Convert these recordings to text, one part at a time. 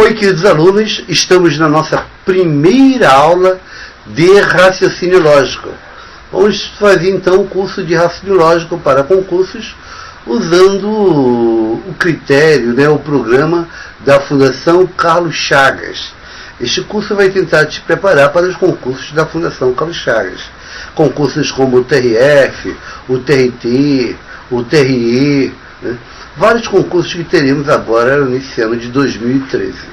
Oi, queridos alunos, estamos na nossa primeira aula de raciocínio lógico. Vamos fazer então o curso de raciocínio lógico para concursos usando o critério, o programa da Fundação Carlos Chagas. Este curso vai tentar te preparar para os concursos da Fundação Carlos Chagas. Concursos como o TRF, o TRT, o TRE, vários concursos que teremos agora nesse ano de 2013.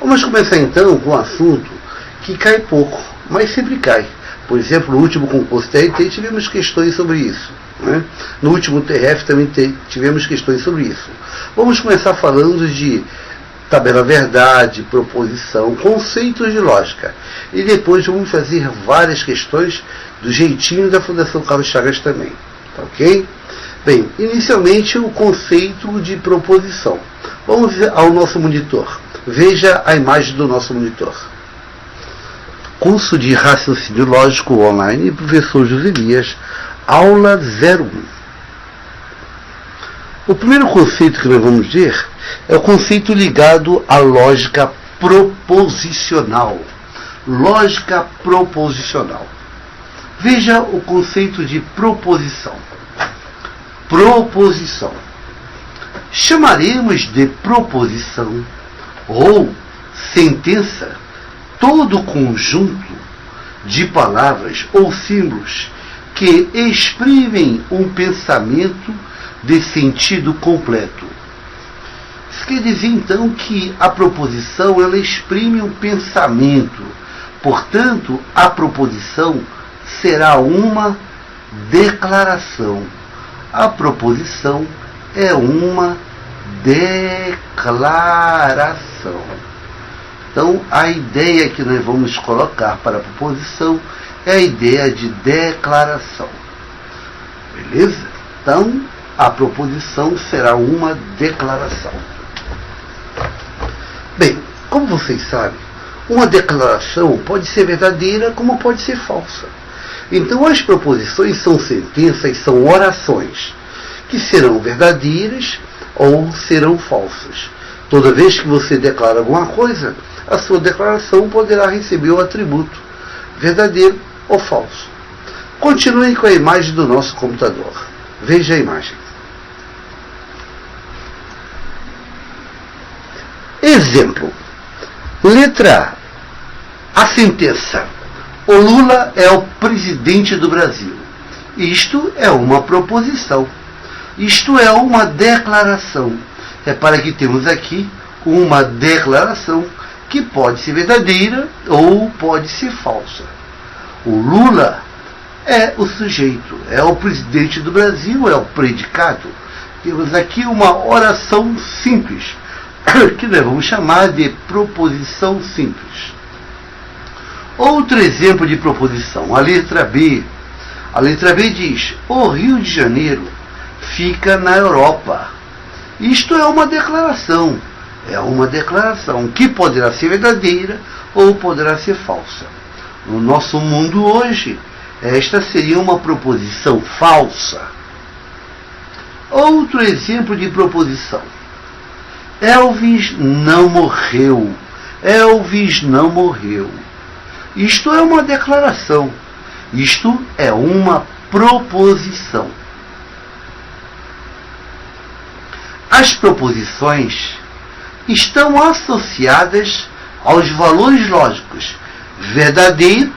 Vamos começar então com um assunto que cai pouco, mas sempre cai. Por exemplo, no último concurso TRT tivemos questões sobre isso. No último TRF também tivemos questões sobre isso. Vamos começar falando de tabela verdade, proposição, conceitos de lógica. E depois vamos fazer várias questões do jeitinho da Fundação Carlos Chagas também. Ok? Bem, inicialmente o conceito de proposição. Vamos ao nosso monitor. Veja a imagem do nosso monitor. Curso de raciocínio lógico online, professor Joselias, aula 01. O primeiro conceito que nós vamos ver é o conceito ligado à lógica proposicional. Lógica proposicional. Veja o conceito de proposição. Proposição. Chamaremos de proposição ou sentença todo conjunto de palavras ou símbolos que exprimem um pensamento de sentido completo. Isso quer dizer então que a proposição ela exprime um pensamento. Portanto, a proposição será uma declaração. A proposição é uma declaração. Então, a ideia que nós vamos colocar para a proposição é a ideia de declaração. Beleza? Então, a proposição será uma declaração. Bem, como vocês sabem, uma declaração pode ser verdadeira como pode ser falsa. Então, as proposições são sentenças, são orações, que serão verdadeiras ou serão falsas. Toda vez que você declara alguma coisa, a sua declaração poderá receber o atributo verdadeiro ou falso. Continue com a imagem do nosso computador. Veja a imagem. Exemplo. Letra A. A sentença. O Lula é o presidente do Brasil. Isto é uma proposição. Isto é uma declaração. Repara que temos aqui uma declaração que pode ser verdadeira ou pode ser falsa. O Lula é o sujeito, é o presidente do Brasil, é o predicado. Temos aqui uma oração simples, que nós vamos chamar de proposição simples. Outro exemplo de proposição, a letra B. A letra B diz: o Rio de Janeiro fica na Europa. Isto é uma declaração. É uma declaração que poderá ser verdadeira ou poderá ser falsa. No nosso mundo hoje, esta seria uma proposição falsa. Outro exemplo de proposição. Elvis não morreu. Elvis não morreu. Isto é uma declaração. Isto é uma proposição. As proposições estão associadas aos valores lógicos verdadeiro,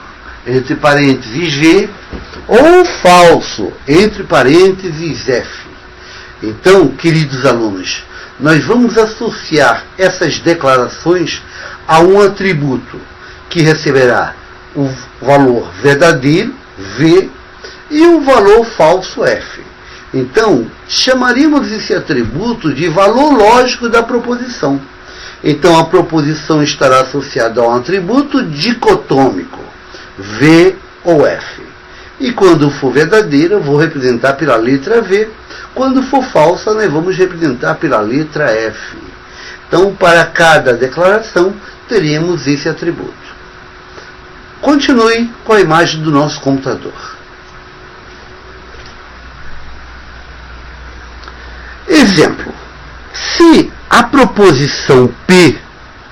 entre parênteses V, ou falso, entre parênteses F. Então, queridos alunos, nós vamos associar essas declarações a um atributo que receberá o valor verdadeiro, V, e o valor falso, F. Então, chamaríamos esse atributo de valor lógico da proposição. Então, a proposição estará associada a um atributo dicotômico, V ou F. E quando for verdadeira, eu vou representar pela letra V. Quando for falsa, nós vamos representar pela letra F. Então, para cada declaração, teremos esse atributo. Continue com a imagem do nosso computador. Exemplo. Se a proposição P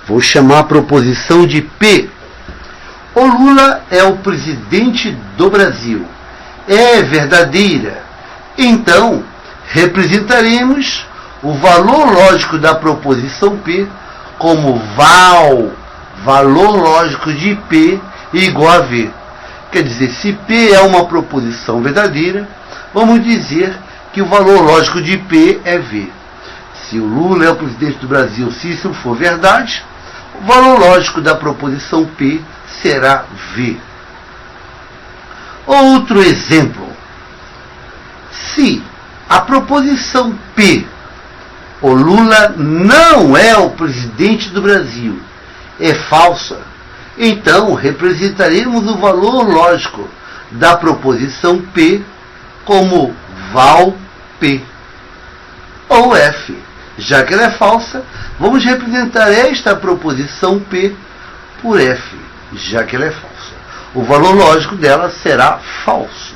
Vou chamar a proposição de P. O Lula é o presidente do Brasil. É verdadeira. Então, representaremos o valor lógico da proposição P como valor lógico de P igual a V. Quer dizer, se P é uma proposição verdadeira, vamos dizer que o valor lógico de P é V. Se o Lula é o presidente do Brasil, se isso for verdade, o valor lógico da proposição P será V. Outro exemplo. Se a proposição P, o Lula não é o presidente do Brasil, é falsa, então representaremos o valor lógico da proposição P como val P ou F. Já que ela é falsa, vamos representar esta proposição P por F, já que ela é falsa. O valor lógico dela será falso.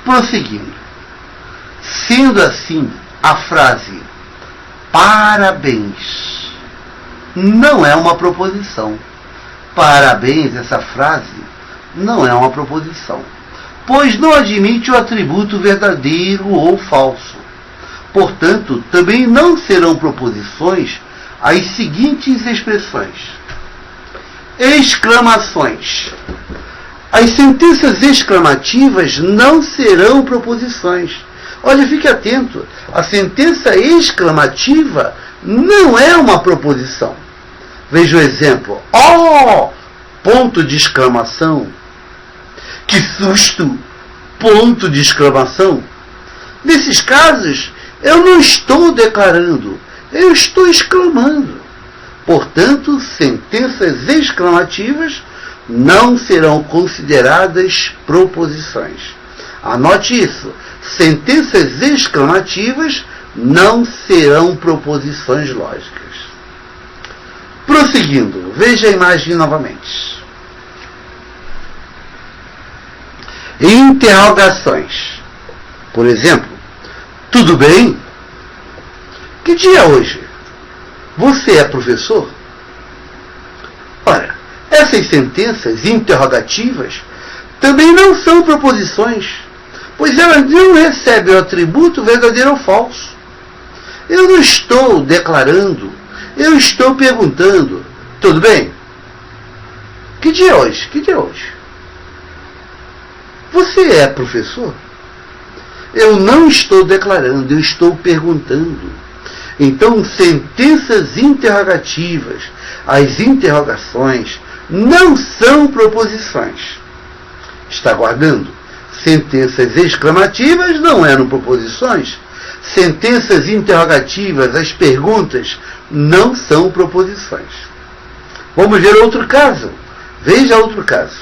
Prosseguindo. Sendo assim, a frase parabéns não é uma proposição. Parabéns, essa frase, não é uma proposição, pois não admite o atributo verdadeiro ou falso. Portanto, também não serão proposições as seguintes expressões. Exclamações. As sentenças exclamativas não serão proposições. Olha, fique atento. A sentença exclamativa não é uma proposição. Veja o exemplo. Oh! Ponto de exclamação. Que susto! Ponto de exclamação. Nesses casos, eu não estou declarando, eu estou exclamando. Portanto, sentenças exclamativas não serão consideradas proposições. Anote isso. Sentenças exclamativas não serão proposições lógicas. Prosseguindo, veja a imagem novamente. Interrogações. Por exemplo, tudo bem? Que dia é hoje? Você é professor? Ora, essas sentenças interrogativas também não são proposições, pois elas não recebem o atributo verdadeiro ou falso. Eu não estou declarando, eu estou perguntando. Tudo bem? Que dia é hoje? Que dia é hoje? Você é professor? Eu não estou declarando, eu estou perguntando. Então, sentenças interrogativas, as interrogações, não são proposições. Está guardando? Sentenças exclamativas não eram proposições. Sentenças interrogativas, as perguntas, não são proposições. Vamos ver outro caso. Veja outro caso.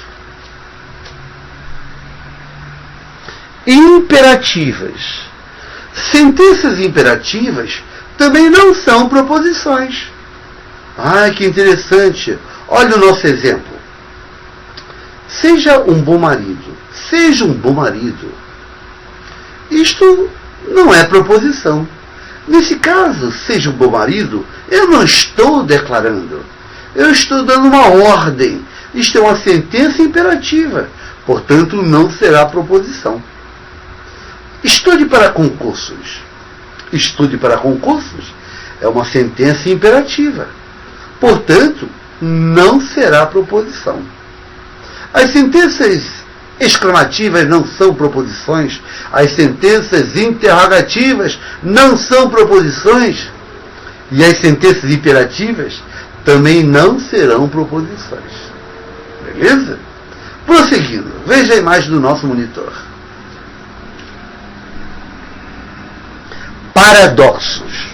Imperativas. Sentenças imperativas também não são proposições. Ah, que interessante. Olha o nosso exemplo. Seja um bom marido. Seja um bom marido. Isto não é proposição. Nesse caso, seja um bom marido, eu não estou declarando. Eu estou dando uma ordem. Isto é uma sentença imperativa. Portanto, não será proposição. Estude para concursos. Estude para concursos é uma sentença imperativa. Portanto, não será proposição. As sentenças exclamativas não são proposições. As sentenças interrogativas não são proposições. E as sentenças imperativas também não serão proposições. Beleza? Prosseguindo. Veja a imagem do nosso monitor. Paradoxos.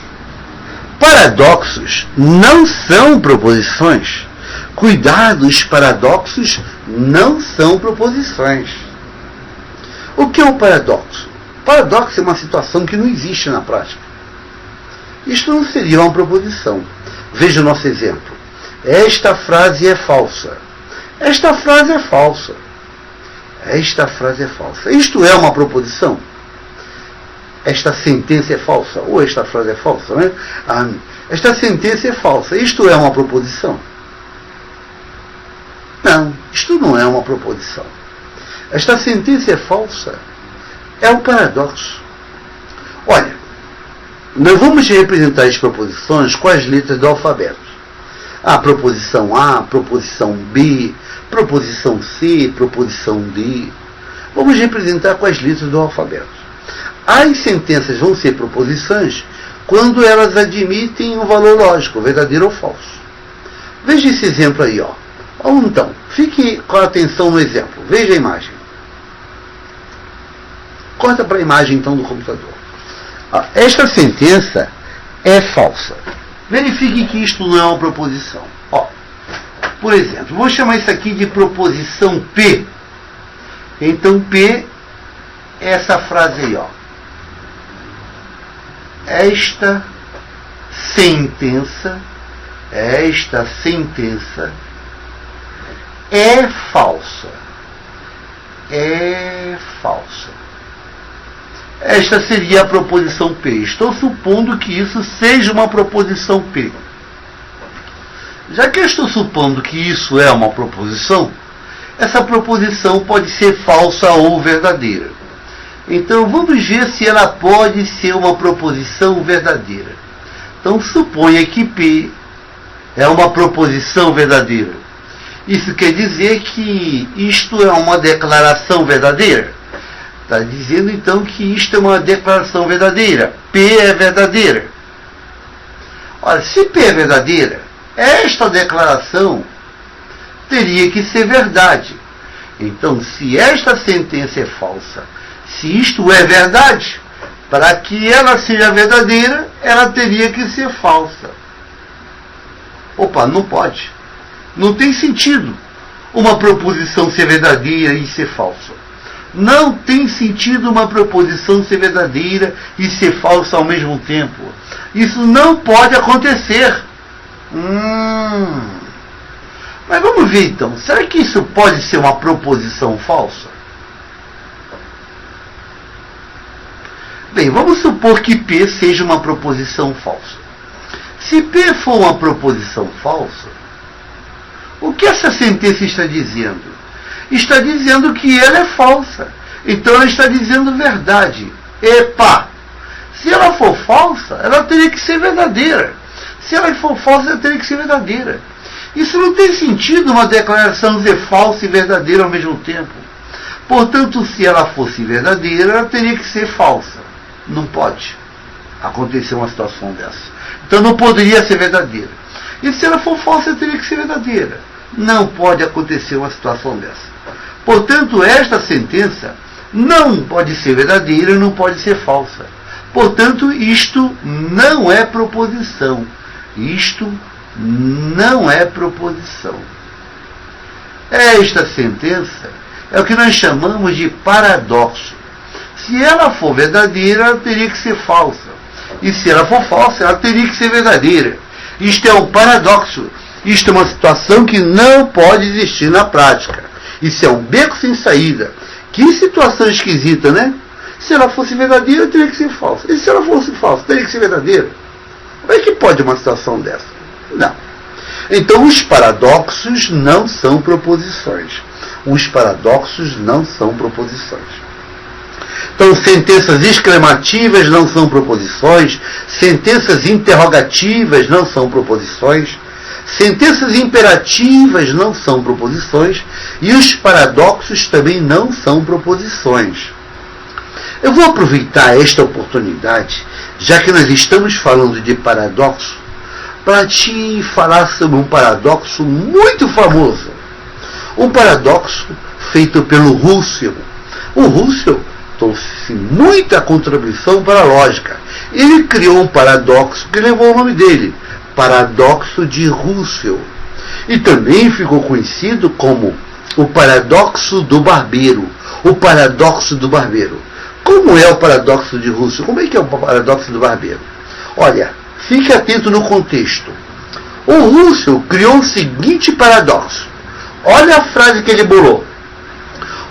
Paradoxos não são proposições. Cuidado, os paradoxos não são proposições. O que é um paradoxo? Paradoxo é uma situação que não existe na prática. Isto não seria uma proposição. Veja o nosso exemplo. Esta frase é falsa. Esta frase é falsa. Esta frase é falsa. Isto é uma proposição? esta sentença é falsa, ou esta frase é falsa, né? Esta sentença é falsa. Isto é uma proposição? Não, isto não é uma proposição. Esta sentença é falsa. É um paradoxo. Olha, nós vamos representar as proposições com as letras do alfabeto. A proposição A, proposição B, proposição C, proposição D. Vamos representar com as letras do alfabeto. As sentenças vão ser proposições quando elas admitem um valor lógico, verdadeiro ou falso. Veja esse exemplo aí, ó. Então, fique com atenção no exemplo. Veja a imagem. Corta para a imagem, então, do computador. Esta sentença é falsa. Verifique que isto não é uma proposição. Ó, por exemplo, vou chamar isso aqui de proposição P. Então, P é essa frase aí, ó. Esta sentença é falsa. É falsa. Esta seria a proposição P. Estou supondo que isso seja uma proposição P. Já que eu estou supondo que isso é uma proposição, essa proposição pode ser falsa ou verdadeira. Então vamos ver se ela pode ser uma proposição verdadeira. Então suponha que P é uma proposição verdadeira. Isso quer dizer que isto é uma declaração verdadeira? Está dizendo então que isto é uma declaração verdadeira. P é verdadeira. Ora, se P é verdadeira, esta declaração teria que ser verdade. Então, se esta sentença é falsa, se isto é verdade, para que ela seja verdadeira, ela teria que ser falsa. Opa, não pode. Não tem sentido uma proposição ser verdadeira e ser falsa. Não tem sentido uma proposição ser verdadeira e ser falsa ao mesmo tempo. Isso não pode acontecer. Mas vamos ver então. Será que isso pode ser uma proposição falsa? Bem, vamos supor que P seja uma proposição falsa. Se P for uma proposição falsa, o que essa sentença está dizendo? Está dizendo que ela é falsa. Então ela está dizendo verdade. Epa! Se ela for falsa, ela teria que ser verdadeira. Se ela for falsa, ela teria que ser verdadeira. Isso não tem sentido uma declaração ser falsa e verdadeira ao mesmo tempo. Portanto, se ela fosse verdadeira, ela teria que ser falsa. Não pode acontecer uma situação dessa. Então não poderia ser verdadeira. E se ela for falsa, ela teria que ser verdadeira. Não pode acontecer uma situação dessa. Portanto, esta sentença não pode ser verdadeira e não pode ser falsa. Portanto, isto não é proposição. Isto não é proposição. Esta sentença é o que nós chamamos de paradoxo. Se ela for verdadeira, ela teria que ser falsa. E se ela for falsa, ela teria que ser verdadeira. Isto é um paradoxo. Isto é uma situação que não pode existir na prática. Isso é um beco sem saída. Que situação esquisita, né? Se ela fosse verdadeira, teria que ser falsa. E se ela fosse falsa, teria que ser verdadeira. Como é que pode uma situação dessa? Não. Então, os paradoxos não são proposições. Os paradoxos não são proposições. Então, sentenças exclamativas não são proposições. Sentenças interrogativas não são proposições. Sentenças imperativas não são proposições. E os paradoxos também não são proposições. Eu vou aproveitar esta oportunidade, já que nós estamos falando de paradoxo, para te falar sobre um paradoxo muito famoso. Um paradoxo feito pelo Russell. O Russell trouxe muita contribuição para a lógica. Ele criou um paradoxo que levou o nome dele, Paradoxo de Russell. E também ficou conhecido como o paradoxo do barbeiro. O paradoxo do barbeiro. Como é o paradoxo de Russell? Como é que é o paradoxo do barbeiro? Olha, fique atento no contexto. O Russell criou o seguinte paradoxo. Olha a frase que ele bolou.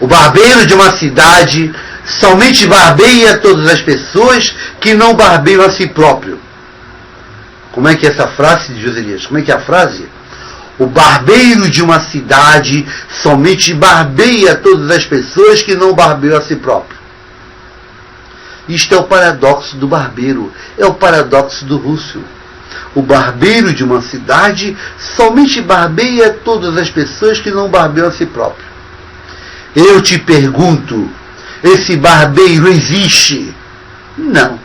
O barbeiro de uma cidade somente barbeia todas as pessoas que não barbeiam a si próprio. Como é que é essa frase de Joselias? Como é que é a frase? O barbeiro de uma cidade somente barbeia todas as pessoas que não barbeiam a si próprio. Isto é o paradoxo do barbeiro, é o paradoxo do Russell. O barbeiro de uma cidade somente barbeia todas as pessoas que não barbeiam a si próprio. Eu te pergunto, esse barbeiro existe? Não.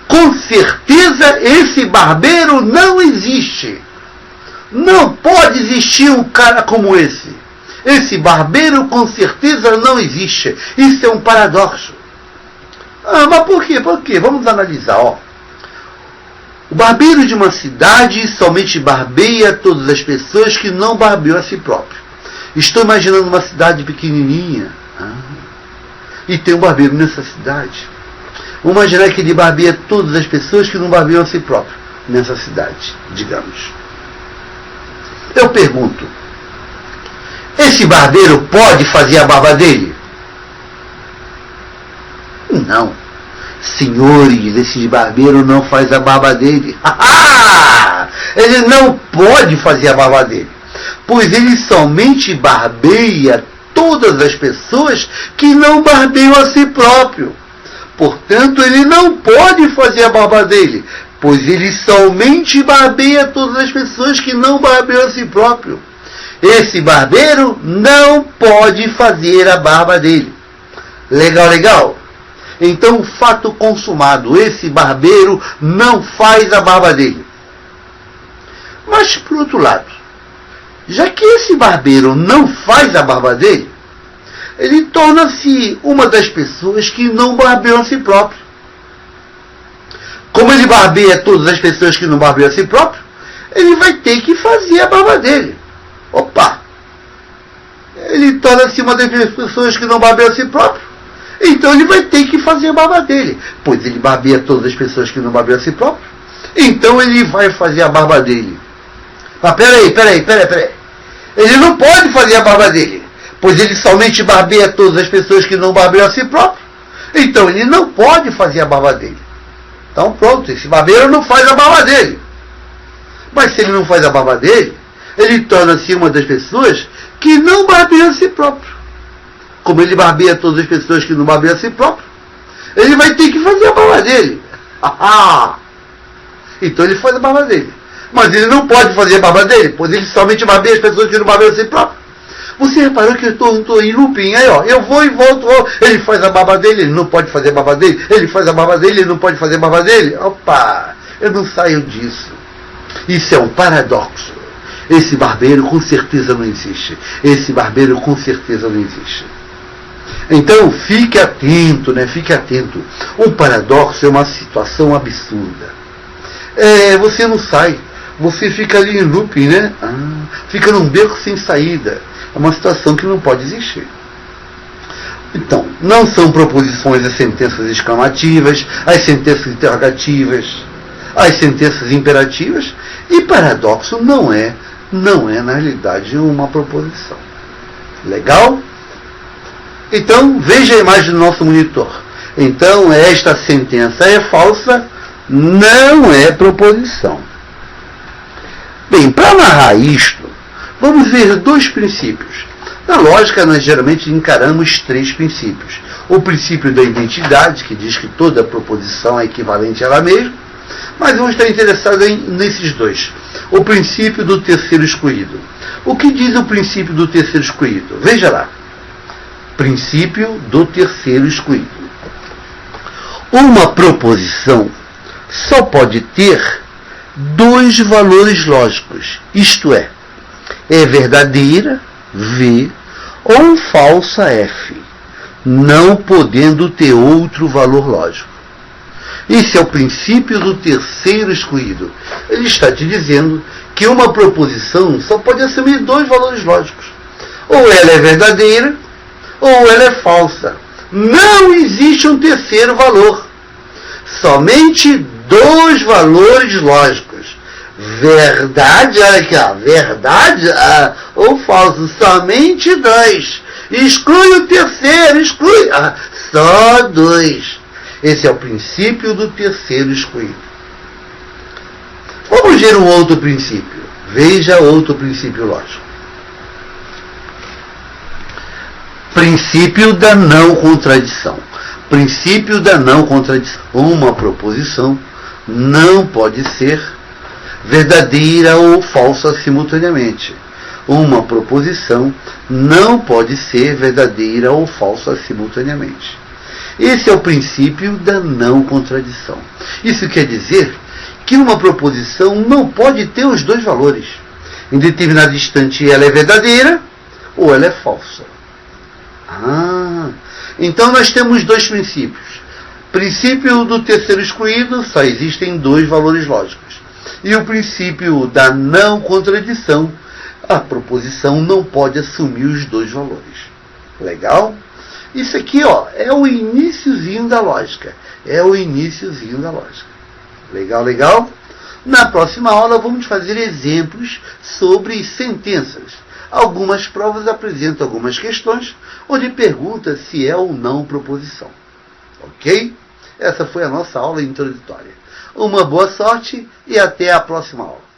Com certeza esse barbeiro não existe. Não pode existir um cara como esse. Esse barbeiro com certeza não existe. Isso é um paradoxo. Mas por quê? Por quê? Vamos analisar. O barbeiro de uma cidade somente barbeia todas as pessoas que não barbeiam a si próprio. Estou imaginando uma cidade pequenininha. E tem um barbeiro nessa cidade. Vamos imaginar que ele barbeia todas as pessoas que não barbeiam a si próprio nessa cidade, digamos. Eu pergunto, esse barbeiro pode fazer a barba dele? Não. Senhores, esse barbeiro não faz a barba dele. Ele não pode fazer a barba dele, pois ele somente barbeia todas as pessoas que não barbeiam a si próprio. Portanto, ele não pode fazer a barba dele, pois ele somente barbeia todas as pessoas que não barbeiam a si próprio. Esse barbeiro não pode fazer a barba dele. Legal, legal? Então, fato consumado, esse barbeiro não faz a barba dele. Mas, por outro lado, já que esse barbeiro não faz a barba dele, ele torna-se uma das pessoas que não barbeiam a si próprio. Como ele barbeia todas as pessoas que não barbeiam a si próprio, ele vai ter que fazer a barba dele. Opa! Ele torna-se uma das pessoas que não barbeiam a si próprio. Então ele vai ter que fazer a barba dele. Pois ele barbeia todas as pessoas que não barbeiam a si próprio. Então ele vai fazer a barba dele. Mas peraí. Ele não pode fazer a barba dele, pois ele somente barbeia todas as pessoas que não barbeiam a si próprio. Então ele não pode fazer a barba dele. Então pronto, esse barbeiro não faz a barba dele. Mas se ele não faz a barba dele, ele torna-se uma das pessoas que não barbeiam a si próprio. Como ele barbeia todas as pessoas que não barbeiam a si próprio, ele vai ter que fazer a barba dele. Então ele faz a barba dele. Mas ele não pode fazer a barba dele, pois ele somente barbeia as pessoas que não barbeiam a si próprio. Você reparou que eu estou em looping aí, eu vou e volto, ele faz a barba dele, ele não pode fazer a barba dele, ele faz a barba dele, ele não pode fazer a barba dele. Opa, eu não saio disso. Isso é um paradoxo. Esse barbeiro com certeza não existe. Esse barbeiro com certeza não existe. Então, fique atento, Fique atento. Um paradoxo é uma situação absurda. Você não sai. Você fica ali em looping, Fica num beco sem saída. É uma situação que não pode existir. Então, não são proposições as sentenças exclamativas, as sentenças interrogativas, as sentenças imperativas, e paradoxo não é na realidade uma proposição. Legal? Então, veja a imagem do nosso monitor. Então, esta sentença é falsa, não é proposição. Bem, para narrar isto, vamos ver dois princípios. Na lógica, nós geralmente encaramos três princípios. O princípio da identidade, que diz que toda proposição é equivalente a ela mesma, mas vamos estar interessados nesses dois. O princípio do terceiro excluído. O que diz o princípio do terceiro excluído? Veja lá. Princípio do terceiro excluído. Uma proposição só pode ter dois valores lógicos, isto é verdadeira, V, ou falsa, F, não podendo ter outro valor lógico. Esse é o princípio do terceiro excluído. Ele está te dizendo que uma proposição só pode assumir dois valores lógicos. Ou ela é verdadeira, ou ela é falsa. Não existe um terceiro valor. Somente dois valores lógicos. Verdade, olha aqui, verdade ou falso. Somente dois. Exclui o terceiro, exclui. Só dois. Esse é o princípio do terceiro excluído. Vamos ver um outro princípio. Veja outro princípio lógico. Princípio da não contradição. Princípio da não contradição. Uma proposição não pode ser verdadeira ou falsa simultaneamente. Uma proposição não pode ser verdadeira ou falsa simultaneamente. Esse é o princípio da não contradição. Isso quer dizer que uma proposição não pode ter os dois valores. Em determinado instante ela é verdadeira ou ela é falsa. Então nós temos dois princípios. Princípio do terceiro excluído, só existem dois valores lógicos. E o princípio da não contradição, a proposição não pode assumir os dois valores. Legal? Isso aqui, é o iniciozinho da lógica. É o iniciozinho da lógica. Legal, legal? Na próxima aula vamos fazer exemplos sobre sentenças. Algumas provas apresentam algumas questões onde pergunta se é ou não proposição. Ok? Essa foi a nossa aula introdutória. Uma boa sorte e até a próxima aula.